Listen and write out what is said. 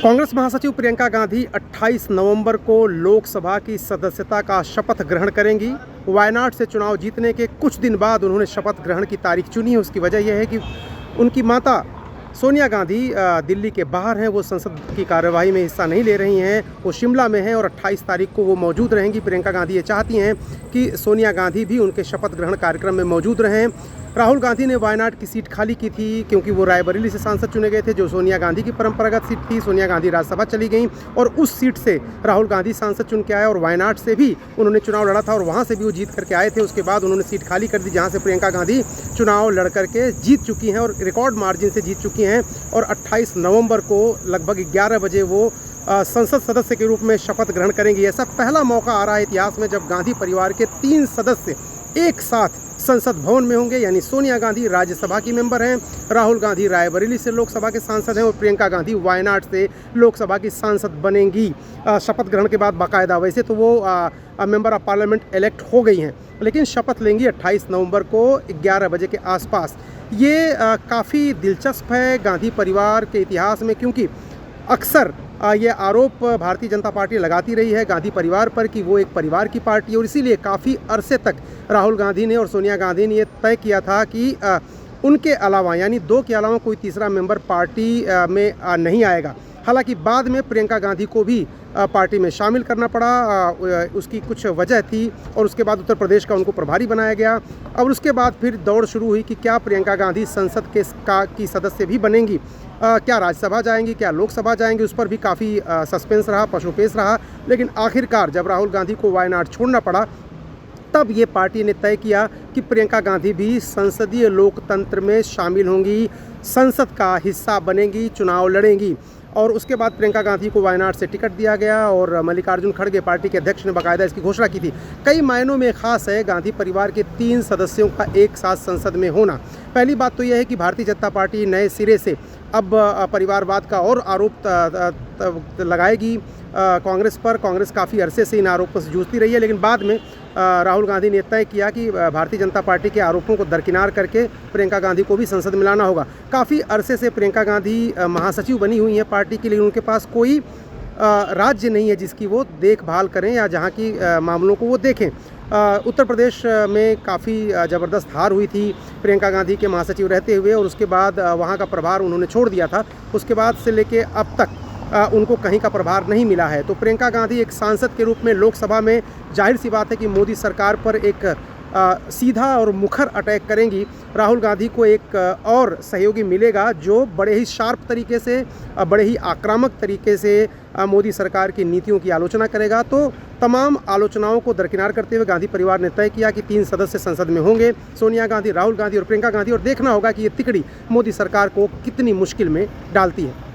कांग्रेस महासचिव प्रियंका गांधी 28 नवंबर को लोकसभा की सदस्यता का शपथ ग्रहण करेंगी। वायनाड से चुनाव जीतने के कुछ दिन बाद उन्होंने शपथ ग्रहण की तारीख चुनी है। उसकी वजह यह है कि उनकी माता सोनिया गांधी दिल्ली के बाहर हैं, वो संसद की कार्यवाही में हिस्सा नहीं ले रही हैं, वो शिमला में हैं और 28 तारीख को वो मौजूद रहेंगी। प्रियंका गांधी ये चाहती हैं कि सोनिया गांधी भी उनके शपथ ग्रहण कार्यक्रम में मौजूद रहें। राहुल गांधी ने वायनाड की सीट खाली की थी क्योंकि वो रायबरेली से सांसद चुने गए थे, जो सोनिया गांधी की परंपरागत सीट थी। सोनिया गांधी राज्यसभा चली गई और उस सीट से राहुल गांधी सांसद चुन के आए और वायनाड से भी उन्होंने चुनाव लड़ा था और वहां से भी वो जीत करके आए थे। उसके बाद उन्होंने सीट खाली कर दी, जहां से प्रियंका गांधी चुनाव लड़ करके जीत चुकी हैं और रिकॉर्ड मार्जिन से जीत चुकी हैं। और 28 नवंबर को लगभग 11 बजे वो संसद सदस्य के रूप में शपथ ग्रहण करेंगी। ऐसा पहला मौका आ रहा है इतिहास में जब गांधी परिवार के 3 सदस्य एक साथ संसद भवन में होंगे। यानी सोनिया गांधी राज्यसभा की मेंबर हैं, राहुल गांधी रायबरेली से लोकसभा के सांसद हैं और प्रियंका गांधी वायनाड से लोकसभा की सांसद बनेंगी शपथ ग्रहण के बाद बाकायदा। वैसे तो वो मेंबर ऑफ पार्लियामेंट इलेक्ट हो गई हैं, लेकिन शपथ लेंगी 28 नवंबर को 11 बजे के आसपास। ये काफ़ी दिलचस्प है गांधी परिवार के इतिहास में, क्योंकि अक्सर ये आरोप भारतीय जनता पार्टी लगाती रही है गांधी परिवार पर कि वो एक परिवार की पार्टी है और इसीलिए काफ़ी अरसे तक राहुल गांधी ने और सोनिया गांधी ने ये तय किया था कि उनके अलावा, यानी 2 के अलावा कोई तीसरा मेंबर पार्टी में नहीं आएगा। हालांकि बाद में प्रियंका गांधी को भी पार्टी में शामिल करना पड़ा, उसकी कुछ वजह थी और उसके बाद उत्तर प्रदेश का उनको प्रभारी बनाया गया। और उसके बाद फिर दौड़ शुरू हुई कि क्या प्रियंका गांधी संसद की सदस्य भी बनेंगी, क्या राज्यसभा जाएंगी, क्या लोकसभा जाएंगी। उस पर भी काफ़ी सस्पेंस रहा, पशुपेश रहा। लेकिन आखिरकार जब राहुल गांधी को वायनाड छोड़ना पड़ा, तब ये पार्टी ने तय किया कि प्रियंका गांधी भी संसदीय लोकतंत्र में शामिल होंगी, संसद का हिस्सा बनेंगी, चुनाव लड़ेंगी। और उसके बाद प्रियंका गांधी को वायनाड से टिकट दिया गया और मल्लिकार्जुन खड़गे पार्टी के अध्यक्ष ने बाकायदा इसकी घोषणा की थी। कई मायनों में खास है गांधी परिवार के 3 सदस्यों का एक साथ संसद में होना। पहली बात तो यह है कि भारतीय जनता पार्टी नए सिरे से अब परिवारवाद का और आरोप लगाएगी कांग्रेस पर। कांग्रेस काफ़ी अरसे से इन आरोपों से जूझती रही है, लेकिन बाद में राहुल गांधी ने तय किया कि भारतीय जनता पार्टी के आरोपों को दरकिनार करके प्रियंका गांधी को भी संसद में लाना होगा। काफ़ी अरसे से प्रियंका गांधी महासचिव बनी हुई हैं पार्टी के लिए, उनके पास कोई राज्य नहीं है जिसकी वो देखभाल करें या जहाँ की मामलों को वो देखें। उत्तर प्रदेश में काफ़ी ज़बरदस्त हार हुई थी प्रियंका गांधी के महासचिव रहते हुए और उसके बाद वहाँ का प्रभार उन्होंने छोड़ दिया था। उसके बाद से लेके अब तक उनको कहीं का प्रभार नहीं मिला है। तो प्रियंका गांधी एक सांसद के रूप में लोकसभा में जाहिर सी बात है कि मोदी सरकार पर एक सीधा और मुखर अटैक करेंगी। राहुल गांधी को एक और सहयोगी मिलेगा जो बड़े ही शार्प तरीके से, बड़े ही आक्रामक तरीके से मोदी सरकार की नीतियों की आलोचना करेगा। तो तमाम आलोचनाओं को दरकिनार करते हुए गांधी परिवार ने तय किया कि 3 सदस्य संसद में होंगे, सोनिया गांधी, राहुल गांधी और प्रियंका गांधी। और देखना होगा कि ये तिकड़ी मोदी सरकार को कितनी मुश्किल में डालती है।